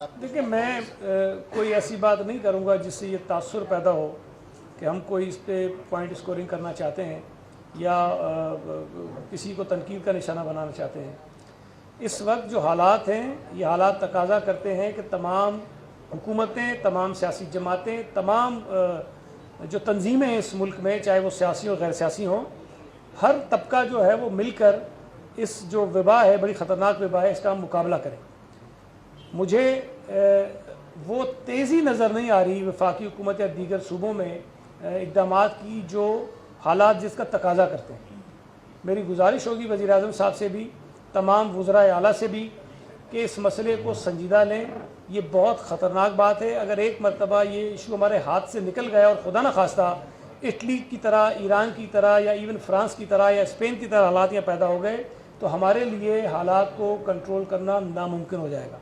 देखिए मैं कोई ऐसी बात नहीं करूंगा जिससे ये तासुर पैदा हो कि हम कोई इस पे पॉइंट स्कोरिंग करना चाहते हैं या किसी को तनकीद का निशाना बनाना चाहते हैं। इस वक्त जो हालात हैं ये हालात तकाजा करते हैं कि तमाम हुकूमतें, तमाम सियासी जमातें, तमाम जो तंजीमें हैं इस मुल्क में, चाहे वो सियासी और गैर सियासी हों, हर तबका जो है वो मिलकर इस जो वबा है, बड़ी ख़तरनाक वबा है, इसका मुकाबला करें। मुझे वो तेज़ी नज़र नहीं आ रही वफाकी हुकूमत या दीगर सूबों में इक़दामात की जो हालात जिसका तकाजा करते हैं। मेरी गुजारिश होगी वज़ीर आज़म साहब से भी, तमाम वज़राए आला से भी, कि इस मसले को संजीदा लें। ये बहुत ख़तरनाक बात है। अगर एक मरतबा ये इशू हमारे हाथ से निकल गया और खुदा न खास्ता इटली की तरह, ईरान की तरह या इवन फ्रांस की तरह या स्पेन की तरह हालात यहाँ पैदा हो गए तो हमारे लिए हालात को कंट्रोल करना नामुमकिन हो जाएगा।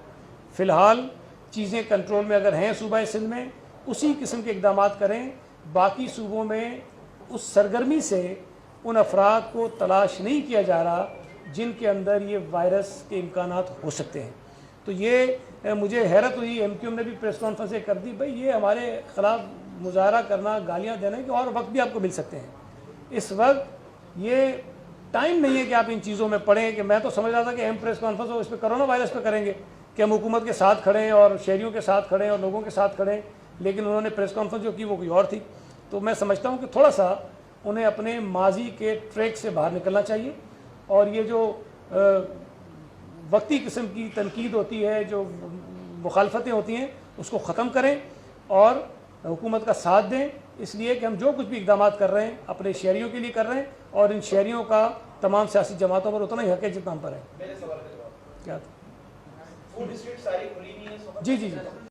फ़िलहाल चीज़ें कंट्रोल में अगर हैं सूबा सिंध में, उसी किस्म के इक़दामात करें। बाकी सूबों में उस सरगर्मी से उन अफराद को तलाश नहीं किया जा रहा जिनके अंदर ये वायरस के इम्कानात हो सकते हैं। तो ये मुझे हैरत हुई, MQM ने भी प्रेस कॉन्फ्रेंस कर दी, भाई ये हमारे ख़िलाफ़ मुजाहरा करना, गालियाँ देना कि और वक्त भी आपको मिल सकते हैं। इस वक्त ये टाइम नहीं है कि आप इन चीज़ों में पढ़ें। कि मैं तो समझ रहा था कि प्रेस कॉन्फ्रेंस हो इस पर कोरोना वायरस पर करेंगे कि हम हुकूमत के साथ खड़े हैं और शहरियों के साथ खड़े हैं और लोगों के साथ खड़े हैं, लेकिन उन्होंने प्रेस कॉन्फ्रेंस जो की वो कोई और थी। तो मैं समझता हूँ कि थोड़ा सा उन्हें अपने माजी के ट्रैक से बाहर निकलना चाहिए और ये जो वक्ती किस्म की तनकीद होती है, जो मुखालफतें होती हैं, उसको ख़त्म करें और हुकूमत का साथ दें। इसलिए कि हम जो कुछ भी इक़दामात कर रहे हैं अपने शहरियों के लिए कर रहे हैं और इन शहरियों का तमाम सियासी जमातों पर उतना ही हक है जितना हम पर है। क्या था? फूड स्ट्रीट सारी खुली नहीं है। जी जी जी।